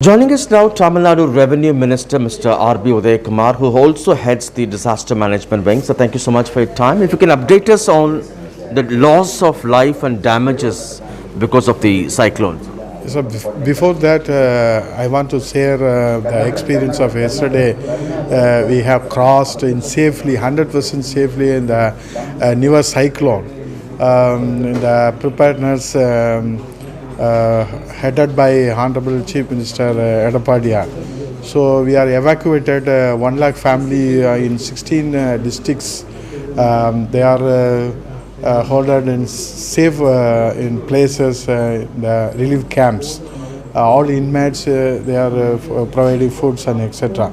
Joining us now, Tamil Nadu Revenue Minister Mr. R B Udhaya Kumar, who also heads the disaster management wing. So thank you so much for your time. If you can update us on the loss of life and damages because of the cyclone. So before that, I want to share the experience of yesterday. We have crossed in safely, 100% safely in the Nivar cyclone. In the preparedness headed by Honorable Chief Minister Edapadia. So we are evacuated 1 lakh family in 16 districts. They are holded in safe in places, the relief camps. All inmates they are providing foods and etc.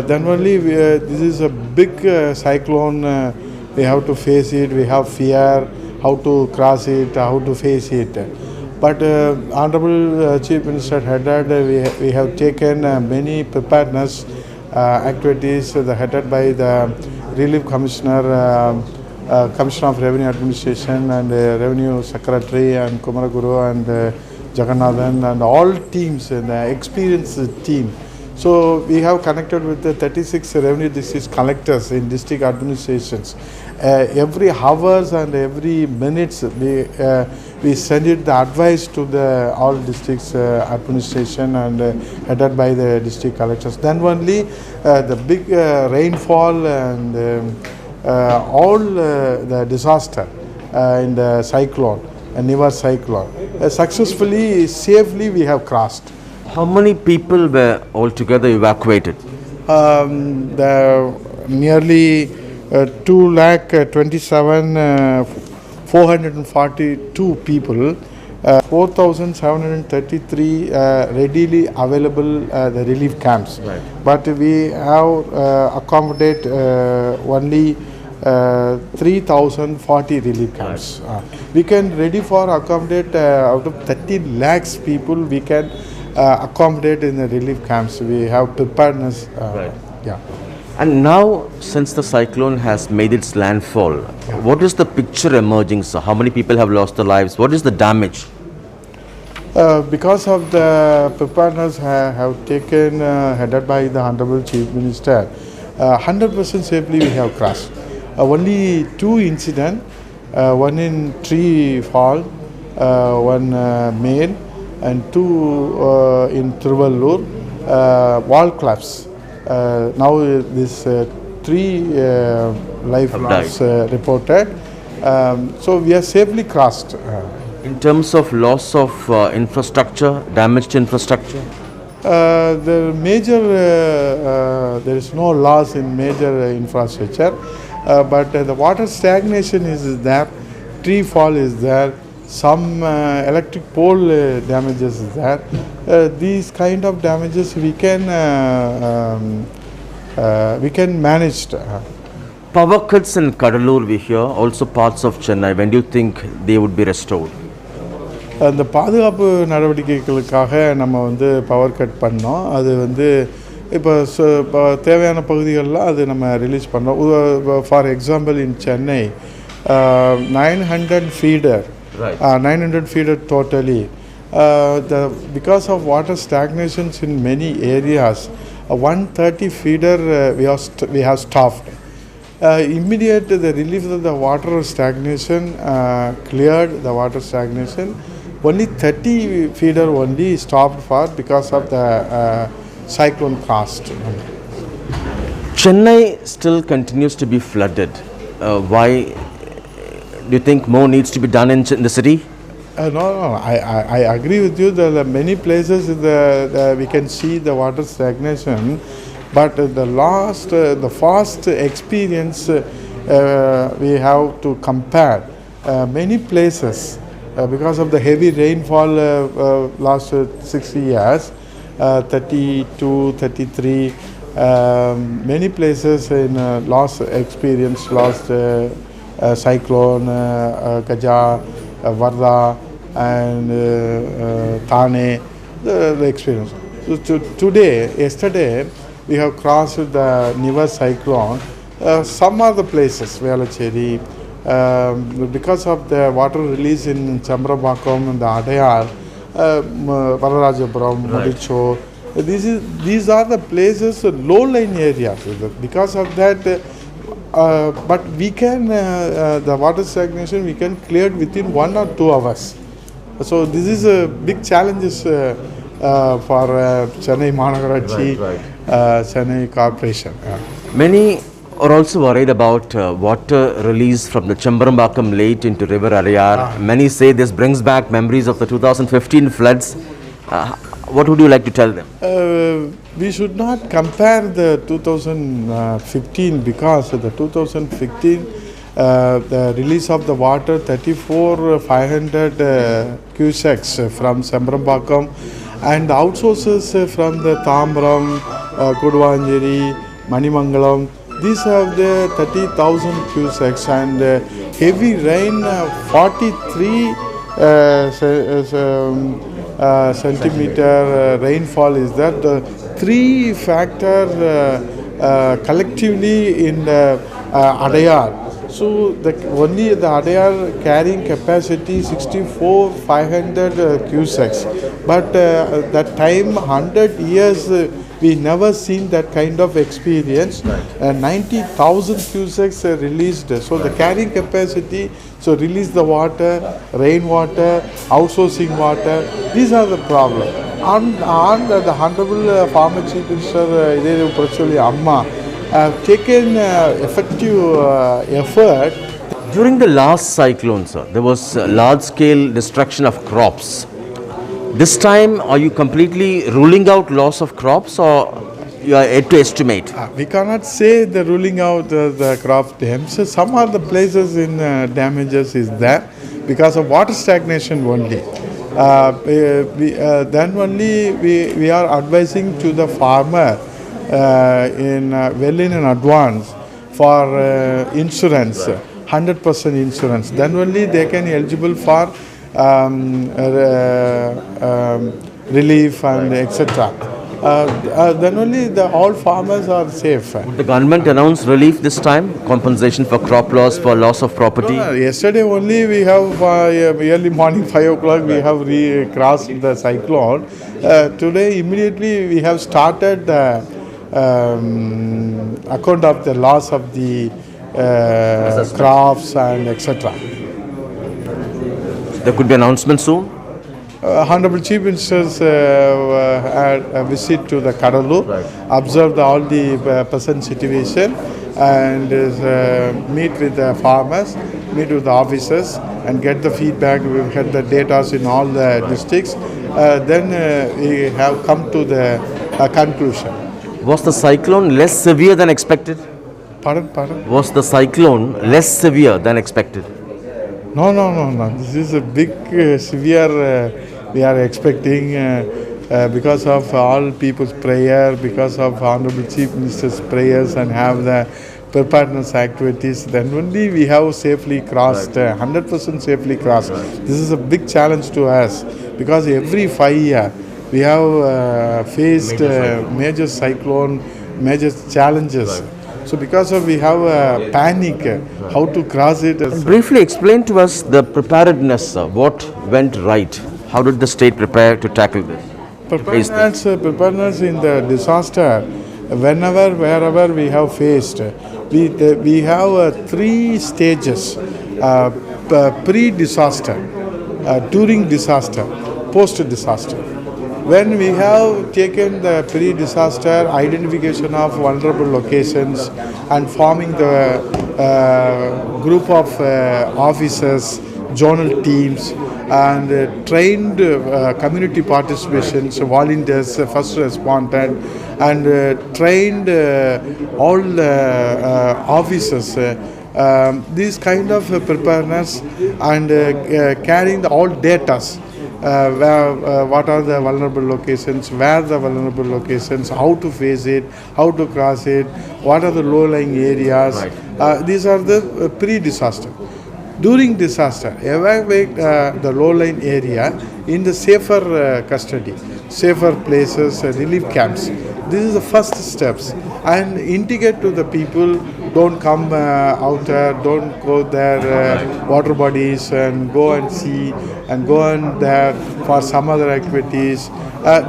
Then only this is a big cyclone. We have to face it. We have fear how to cross it, how to face it. But Honorable Chief Minister headed, we have taken many preparedness activities headed by the Relief Commissioner. Commissioner of Revenue Administration and Revenue Secretary and Kumaraguru and Jagannathan and all teams and experienced team. So we have connected with the 36 revenue district collectors in district administrations. Every hours and every minutes we send it the advice to the all districts administration and headed by the district collectors. Then only the big rainfall and all the disaster in the cyclone, Nivar cyclone, successfully, safely we have crossed. How many people were altogether evacuated? Nearly 2,27,442 people. 4,733 readily available the relief camps. Right. But we have accommodate only 3,040 relief camps. Right. We can ready for accommodate out of 13 lakhs people we can accommodate in the relief camps. We have preparedness. Right. Yeah. And now, since the cyclone has made its landfall, what is the picture emerging, sir? How many people have lost their lives? What is the damage? Because of the preparedness have taken headed by the Honorable Chief Minister, 100% safely we have crossed. Only two incidents, one in tree fall, one main, and two in Tiruvallur, wall collapse. Now this three life loss reported. So we are safely crossed. In terms of loss of infrastructure, damaged infrastructure? The major, there is no loss in major infrastructure, but the water stagnation is there, tree fall is there, some electric pole damages is there. These kind of damages we can manage. Power cuts in Kadalur we hear, also parts of Chennai. When do you think they would be restored? அந்த பாதுகாப்பு நடவடிக்கைகளுக்காக நம்ம power cut பண்ணோம். அது இப்போ தேவையான பகுதிகளெலாம் அது நம்ம ரிலீஸ் பண்ணோம். For example in Chennai 900 feeder, right. 900 feeder totally. Because of water stagnations in many areas, 130 feeder we have stopped. Immediate the relief of the water stagnation cleared the water stagnation. Only 30 feeder only stopped for because of the cyclone cost. Chennai still continues to be flooded. Why do you think more needs to be done in the city? No, I agree with you. There are many places we can see the water stagnation, but the fast experience we have to compare many places because of the heavy rainfall last 6 years, 32, 33. Many places in lost experience, lost cyclone, Gaja, Varda, and Thane, the experience. So yesterday, we have crossed the Nivar cyclone. Some of the places, Puducherry, because of the water release in Chambrabakam and the Adayar, Vararajapuram, Mudicho, These are the places, low-lying areas. Because of that, but we can, the water stagnation, we can clear it within 1 or 2 hours. So this is a big challenges for Chennai Managarachi, Chennai Corporation. Many are also worried about water release from the Chembarambakkam Lake into River Adayar. Many say this brings back memories of the 2015 floods. What would you like to tell them? We should not compare the 2015 because the 2015 the release of the water 34,500 cusecs from Chembarambakkam and outsources from the Tambaram, Kuduvanjeri, Manimangalam. These have the 30,000 cusecs and heavy rain 43 centimeter rainfall is that. The 3 factors collectively in the Adayar. So only the Adayar carrying capacity 64,500 cusecs. But that time 100 years we never seen that kind of experience. 90,000 cusecs released. So the carrying capacity, so release the water, rainwater, outsourcing water. These are the problem. And the Honorable Former Chief Minister Puducherry Amma have taken effective effort. During the last cyclone, sir, there was large-scale destruction of crops. This time, are you completely ruling out loss of crops or you are yet to estimate? We cannot say the ruling out the crop dams. Some of the places in damages is there because of water stagnation only. Then only we are advising to the farmer well in advance for insurance, 100% insurance. Then only they can eligible for relief and etc. Then only all farmers are safe. Would the government announce relief this time? Compensation for crop loss, for loss of property? Yesterday only we have early morning 5 o'clock we have crossed the cyclone. Today immediately we have started account of the loss of the crops and etc. There could be announcement soon? Honorable Chief Minister's had a visit to the Kadalur, observed all the present situation and meet with the farmers, meet with the officers and get the feedback. We've had the data in all the districts. Then we have come to the conclusion. Was the cyclone less severe than expected? Pardon? Was the cyclone less severe than expected? No. This is a big, severe we are expecting because of all people's prayer, because of Honorable Chief Minister's prayers and have the preparedness activities. Then only we have safely crossed, 100% safely crossed. This is a big challenge to us because every 5 years we have faced major cyclone, major challenges. So because of we have a panic, how to cross it. Briefly explain to us the preparedness, sir. What went right? How did the state prepare to tackle this? Preparedness in the disaster, whenever, wherever we have faced, we have 3 stages, pre-disaster, during disaster, post-disaster. When we have taken the pre-disaster identification of vulnerable locations and forming the group of officers, zonal teams and trained community participations, volunteers, first responders and trained all officers. These kind of preparedness and carrying all data. What are the vulnerable locations, where the vulnerable locations, how to face it, how to cross it, what are the low-lying areas. These are the pre-disaster. During disaster, evacuate the low-lying area in the safer custody, safer places, relief camps. This is the first steps and indicate to the people don't come out there, don't go there, water bodies, and go and see, and go and there for some other activities.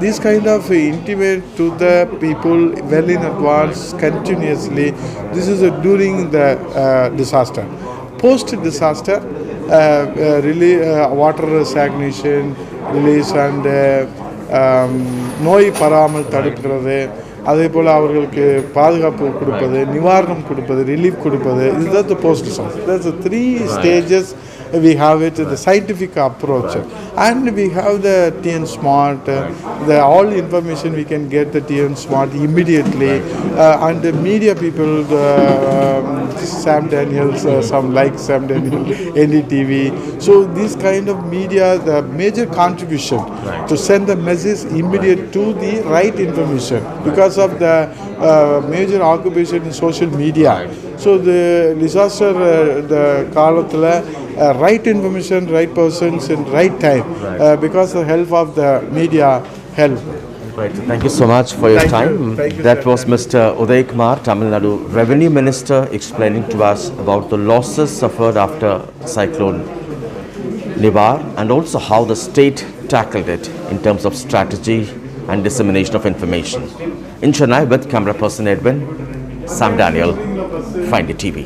This kind of intimate to the people well in advance, continuously. This is during the disaster. Post disaster, really water stagnation, release and நோய் பராமல் தடுக்கிறது, அதே போல் அவர்களுக்கு பாதுகாப்பு கொடுப்பது, நிவாரணம் கொடுப்பது, relief கொடுப்பது. This is the post disaster. There's 3 stages. We have it, the scientific approach, and we have the TN Smart, the all information we can get the TN Smart immediately, and the media people, Sam Daniels, some like Sam Daniels, NDTV. So this kind of media, the major contribution to send the message immediate to the right information because of the major occupation in social media. So the disaster, the காலத்தில் right information, right persons in right time, because of the help of the media help. Right. Thank you so much for your time. That was Mr. Udhaya Kumar, Tamil Nadu Revenue Minister, explaining to us about the losses suffered after Cyclone Nivar and also how the state tackled it in terms of strategy and dissemination of information. In Chennai with camera person Edwin, Sam Daniel, Find It TV.